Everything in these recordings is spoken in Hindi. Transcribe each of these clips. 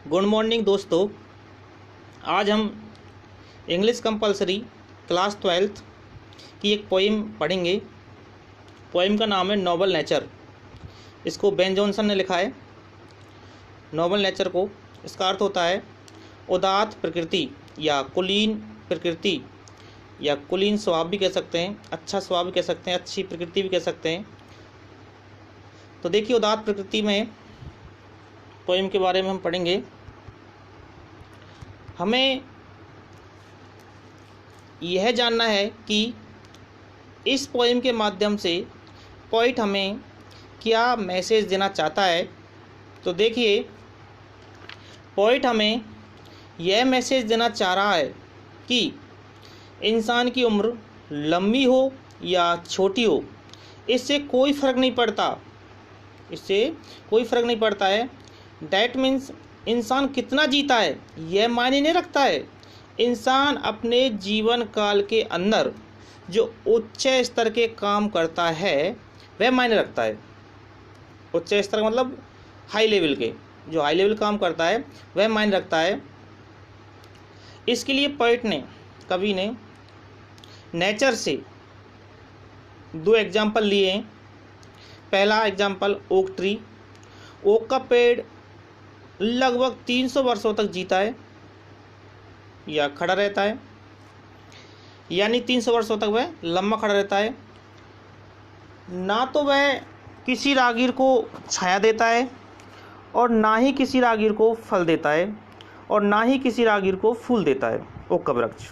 गुड मॉर्निंग दोस्तों। आज हम इंग्लिश कंपलसरी क्लास 12th की एक पोइम पढ़ेंगे। पोइम का नाम है नोबल नेचर। इसको बेन जॉनसन ने लिखा है। नोबल नेचर को इसका अर्थ होता है उदात्त प्रकृति या कुलीन प्रकृति या कुलीन स्वभाव भी कह सकते हैं, अच्छा स्वभाव भी कह सकते हैं, अच्छी प्रकृति भी कह सकते हैं। तो देखिए, उदात्त प्रकृति में पोइम के बारे में हम पढ़ेंगे। हमें यह जानना है कि इस पोइम के माध्यम से पोइट हमें क्या मैसेज देना चाहता है। तो देखिए, पोइट हमें यह मैसेज देना चाह रहा है कि इंसान की उम्र लंबी हो या छोटी हो, इससे कोई फ़र्क नहीं पड़ता। इससे कोई फ़र्क नहीं पड़ता है। डैट मीन्स इंसान कितना जीता है यह मायने नहीं रखता है। इंसान अपने जीवन काल के अंदर जो उच्च स्तर के काम करता है वह मायने रखता है। उच्च स्तर का मतलब हाई लेवल के, जो हाई लेवल काम करता है वह मायने रखता है। इसके लिए पोएट ने, कवि ने नेचर से दो एग्जाम्पल लिए हैं। पहला एग्जाम्पल ओक ट्री। ओक का पेड़ लगभग 300 वर्षों तक जीता है या खड़ा रहता है, यानी 300 वर्षों तक वह लंबा खड़ा रहता है। ना तो वह किसी राहगीर को छाया देता है और ना ही किसी राहगीर को फल देता है और ना ही किसी राहगीर को फूल देता है ओक का वृक्ष।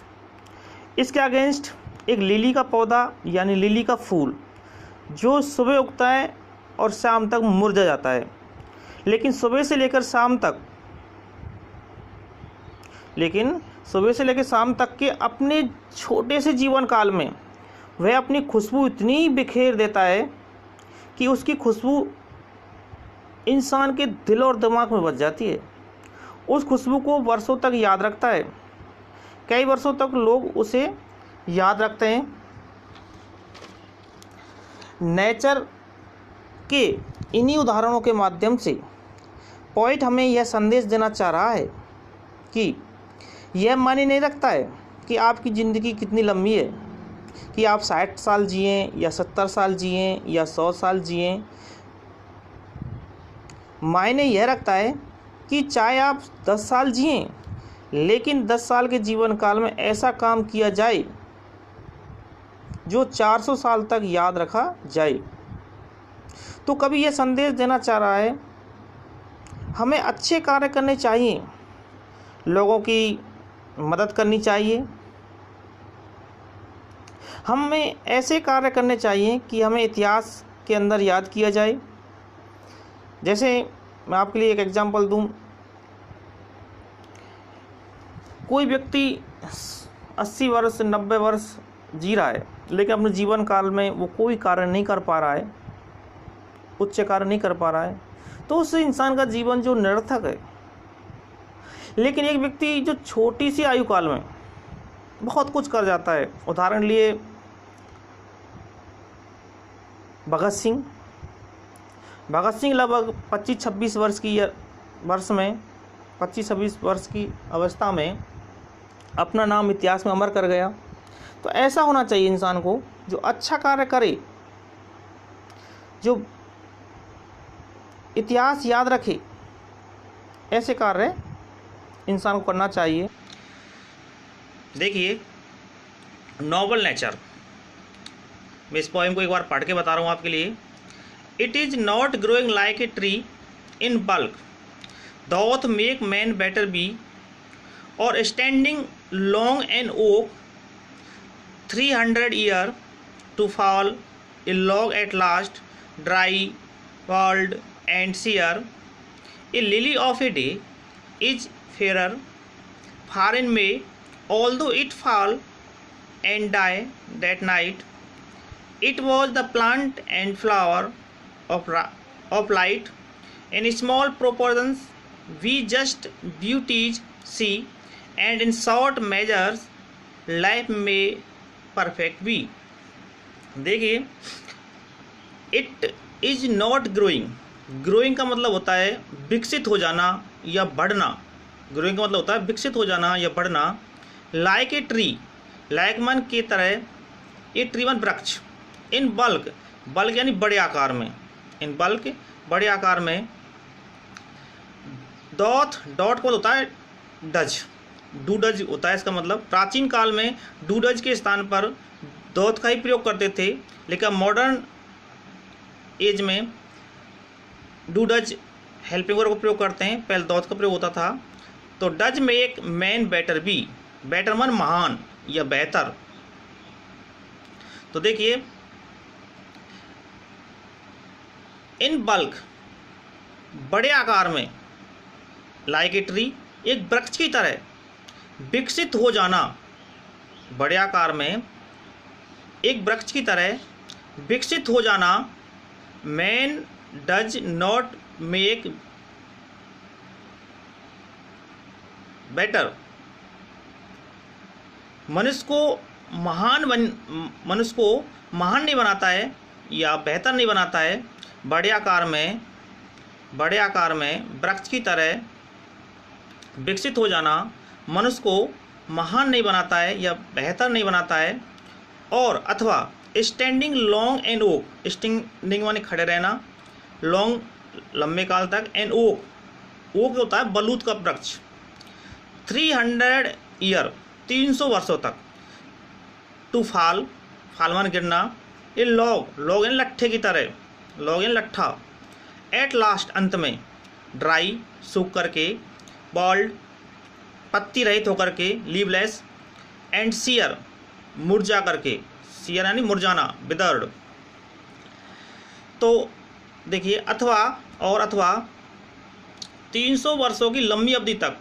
इसके अगेंस्ट एक लिली का पौधा यानी लिली का फूल जो सुबह उगता है और शाम तक मुरझा जाता है, लेकिन सुबह से लेकर शाम तक के अपने छोटे से जीवन काल में वह अपनी खुशबू इतनी बिखेर देता है कि उसकी खुशबू इंसान के दिल और दिमाग में बस जाती है। उस खुशबू को वर्षों तक याद रखता है। कई वर्षों तक लोग उसे याद रखते हैं। नेचर के इन्हीं उदाहरणों के माध्यम से पोएट हमें यह संदेश देना चाह रहा है कि यह मायने नहीं रखता है कि आपकी ज़िंदगी कितनी लंबी है, कि आप 60 साल जिएँ या 70 साल जिएँ या 100 साल जिएँ। मायने यह रखता है कि चाहे आप 10 साल जिएँ, लेकिन 10 साल के जीवन काल में ऐसा काम किया जाए जो 400 साल तक याद रखा जाए। तो कभी यह संदेश देना चाह रहा है हमें अच्छे कार्य करने चाहिए, लोगों की मदद करनी चाहिए। हमें ऐसे कार्य करने चाहिए कि हमें इतिहास के अंदर याद किया जाए। जैसे मैं आपके लिए एक एग्जांपल दूं, कोई व्यक्ति 80 वर्ष 90 वर्ष जी रहा है, लेकिन अपने जीवन काल में वो कोई कार्य नहीं कर पा रहा है, उच्च कार्य नहीं कर पा रहा है, तो उस इंसान का जीवन जो निरर्थक है। लेकिन एक व्यक्ति जो छोटी सी आयु काल में बहुत कुछ कर जाता है, उदाहरण लिए भगत सिंह लगभग 25-26 वर्ष की अवस्था में अपना नाम इतिहास में अमर कर गया। तो ऐसा होना चाहिए इंसान को, जो अच्छा कार्य करे, जो इतिहास याद रखे, ऐसे कार्य इंसान को करना चाहिए। देखिए, नोबल नेचर, मैं इस पोएम को एक बार पढ़ के बता रहा हूँ आपके लिए। It is not growing like a tree in bulk doth make man better be or standing long an oak 300 year to fall a log at last dry world and seer. A lily of a day is fairer far in May, although it fall and die that night. It was the plant and flower of light. In small proportions we just beauties see, and in short measures life may perfect be. देखिए, it is not growing। Growing का मतलब होता है विकसित हो जाना, या बढ़ना, ग्रोइंग का मतलब होता है विकसित हो जाना या बढ़ना। लाइक ए ट्री, लाइक मन की तरह, ए ट्री मन वृक्ष, इन बल्क, बल्क यानी बड़े आकार में, इन बल्क बड़े आकार में। डॉट, डॉट को होता है डज, डू डज होता है इसका मतलब। प्राचीन काल में डू डज के स्थान पर डॉट का ही प्रयोग करते थे, लेकिन मॉडर्न एज में डू डज हेल्पिंग वर्ब का प्रयोग करते हैं, पहले डॉट का प्रयोग होता था। तो डज में एक मैन बेटर बी, बेटर मन महान या बेहतर। तो देखिए इन बल्क बड़े आकार में, लाइक ए ट्री एक वृक्ष की तरह, विकसित हो जाना, बड़े आकार में एक वृक्ष की तरह विकसित हो जाना। Man does not make better, मनुष्य को महान नहीं बनाता है या बेहतर नहीं बनाता है। बड़े आकार में वृक्ष की तरह विकसित हो जाना मनुष्य को महान नहीं बनाता है या बेहतर नहीं बनाता है। और अथवा standing long and oak, standing माने खड़े रहना, लॉन्ग लंबे काल तक, एंड ओक, ओक होता है बलूत का वृक्ष। 300 ईयर 300 वर्षों तक। टू फाल, फाल मान गिरना। ये लॉग, लॉग यानी लट्ठे की तरह, लॉग यानी लट्ठा। एट लास्ट अंत में। ड्राई सूख करके, बॉल्ड पत्ती रहित होकर के, लीवलेस, एंड सियर मुरझा करके, सियर यानी मुरझाना, विदर्ड। तो देखिए अथवा और अथवा 300 वर्षों की लंबी अवधि तक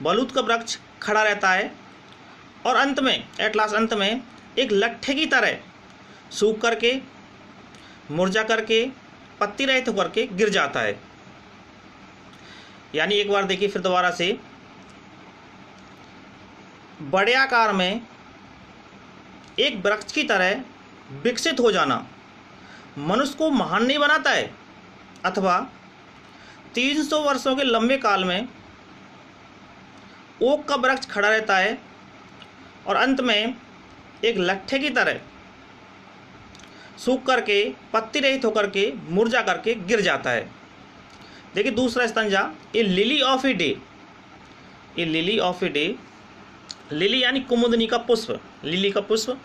बलूत का वृक्ष खड़ा रहता है और अंत में, एट लास्ट अंत में, एक लट्ठे की तरह सूख करके, मुरझा करके, पत्ती रहित होकर के गिर जाता है। यानी एक बार देखिए फिर दोबारा से, बड़े आकार में एक वृक्ष की तरह विकसित हो जाना मनुष्य को महान नहीं बनाता है, अथवा 300 वर्षों के लंबे काल में ओक का वृक्ष खड़ा रहता है और अंत में एक लट्ठे की तरह सूख करके, पत्ती रहित होकर के, मुरझा करके गिर जाता है। देखिए दूसरा stanza, a lily of a day, a lily of a day, lily यानी कुमुदनी का पुष्प, लिली का पुष्प।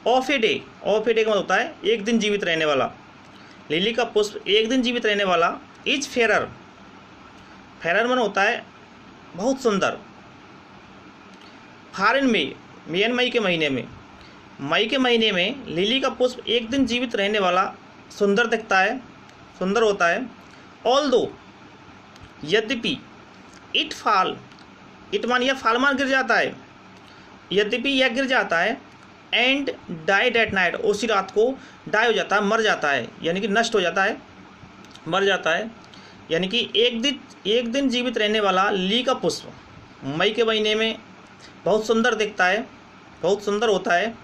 Of a day, of a day का मतलब होता है एक दिन जीवित रहने वाला, लिली का पुष्प एक दिन जीवित रहने वाला। इज फेरर, फेरर मन होता है बहुत सुंदर। फार इन मई, मई एन मई के महीने में, मई के महीने में लिली का पुष्प एक दिन जीवित रहने वाला सुंदर दिखता है, सुंदर होता है। ऑल दो, यद्यपि, इट फाल, इट मान यह फाल मान गिर जाता है, यद्यपि यह गिर जाता है। एंड डाइड एट नाइट, उसी रात को डाई हो जाता है, मर जाता है, यानी कि नष्ट हो जाता है, मर जाता है। यानी कि एक दिन जीवित रहने वाला ली का पुष्प मई के महीने में बहुत सुंदर दिखता है, बहुत सुंदर होता है,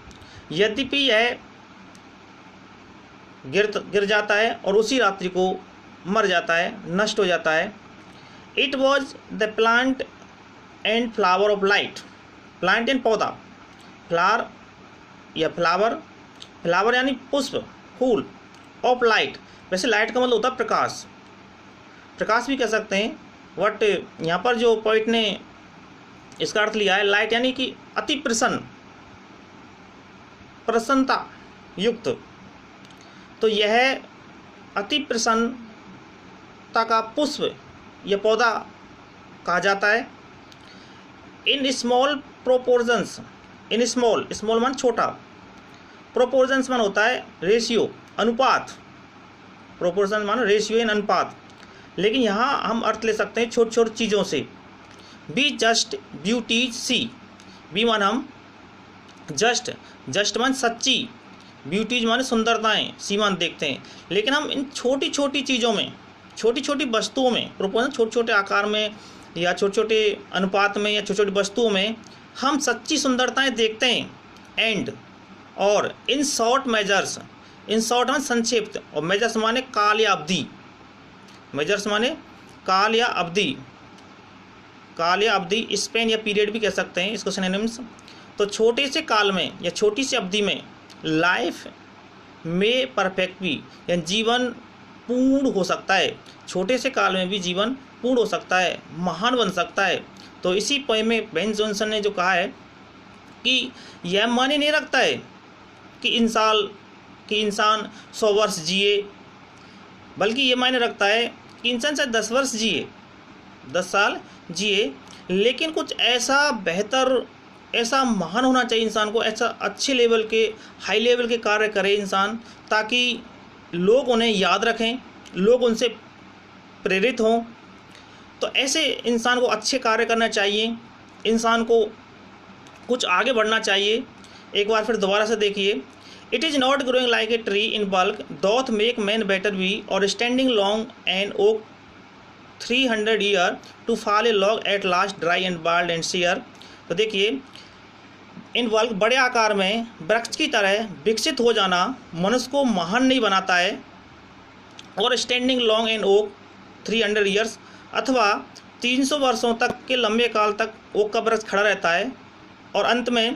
यद्यपि यह गिर जाता है और उसी रात्रि को मर जाता है, नष्ट हो जाता है। It was the plant and flower of light, plant and पौधा, फ्लावर या फ्लावर, फ्लावर यानी पुष्प, फूल, ऑफ लाइट, वैसे लाइट का मतलब होता है प्रकाश, प्रकाश भी कह सकते हैं। बट यहाँ पर जो पोइट ने इसका अर्थ लिया है लाइट यानी कि अति प्रसन्न, प्रसन्नता युक्त। तो यह अति प्रसन्नता का पुष्प यह पौधा कहा जाता है। In small proportions, in small, small मान छोटा, प्रोपोर्शंस मान होता है रेशियो, अनुपात, प्रोपोर्शन मान रेशियो इन अनुपात। लेकिन यहाँ हम अर्थ ले सकते हैं छोटी छोटी चीज़ों से। Be just beauties see, be मान हम जस्ट, जस्ट मान सच्ची, ब्यूटीज मान सुंदरताएं, सी मान देखते हैं। लेकिन हम इन छोटी छोटी चीज़ों में, छोटी छोटी वस्तुओं में, प्रोपोर्शन छोटे छोटे आकार में या छोटे छोटे अनुपात में या छोटी छोटी वस्तुओं में हम सच्ची सुंदरताएं देखते हैं। एंड, और इन शॉर्ट मेजर्स, इन शॉर्ट मान संक्षिप्त, और मेजर्स माने काल या अवधि, मेजर्स माने काल या अवधि, काल या अवधि, स्पेन या पीरियड भी कह सकते हैं इसको सिनोनिम्स। तो छोटे से काल में या छोटी सी अवधि में लाइफ में परफेक्ट भी या जीवन पूर्ण हो सकता है। छोटे से काल में भी जीवन पूर्ण हो सकता है, महान बन सकता है। तो इसी पोएम में बेन जॉनसन ने जो कहा है कि यह मायने नहीं रखता है कि इंसान 100 वर्ष जिए, बल्कि ये मायने रखता है कि इंसान चाहे 10 वर्ष जिए, 10 साल जिए, लेकिन कुछ ऐसा बेहतर, ऐसा महान होना चाहिए इंसान को, ऐसा अच्छे लेवल के, हाई लेवल के कार्य करे इंसान, ताकि लोग उन्हें याद रखें, लोग उनसे प्रेरित हों। तो ऐसे इंसान को अच्छे कार्य करना चाहिए, इंसान को कुछ आगे बढ़ना चाहिए। एक बार फिर दोबारा से देखिए, it is not growing like a tree in bulk doth make man better be or standing long and oak 300 year to fall a log at last dry and bald and sere. तो देखिए, इन बल्क बड़े आकार में वृक्ष की तरह विकसित हो जाना मनुष्य को महान नहीं बनाता है, और standing long and oak 300 years अथवा 300 वर्षों तक के लंबे काल तक ओक का वृक्ष खड़ा रहता है और अंत में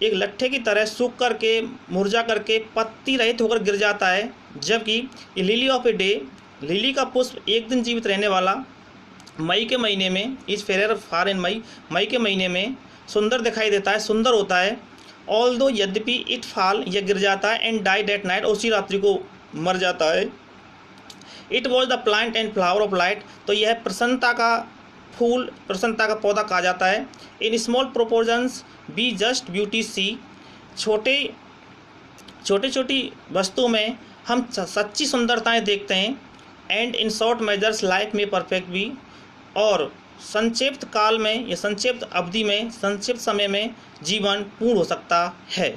एक लट्ठे की तरह सूख करके, मुरझा करके, पत्ती रहित होकर गिर जाता है। जबकि lily of a day, lily का पुष्प एक दिन जीवित रहने वाला, मई के महीने में, इज फेयर फार इन मई, मई के महीने में सुंदर दिखाई देता है, सुंदर होता है। ऑल दो यद्यपि इट फॉल, यह गिर जाता है, एंड डाई डेट नाइट, उसी रात्रि को मर जाता है। It was the plant and flower of light, तो यह प्रसन्नता का फूल, प्रसन्नता का पौधा कहा जाता है। In small proportions we just beauty see, छोटी वस्तुओं में हम सच्ची सुंदरताएं देखते हैं। And in short measures life में परफेक्ट भी, और संक्षिप्त काल में या संक्षिप्त अवधि में, संक्षिप्त समय में जीवन पूर्ण हो सकता है।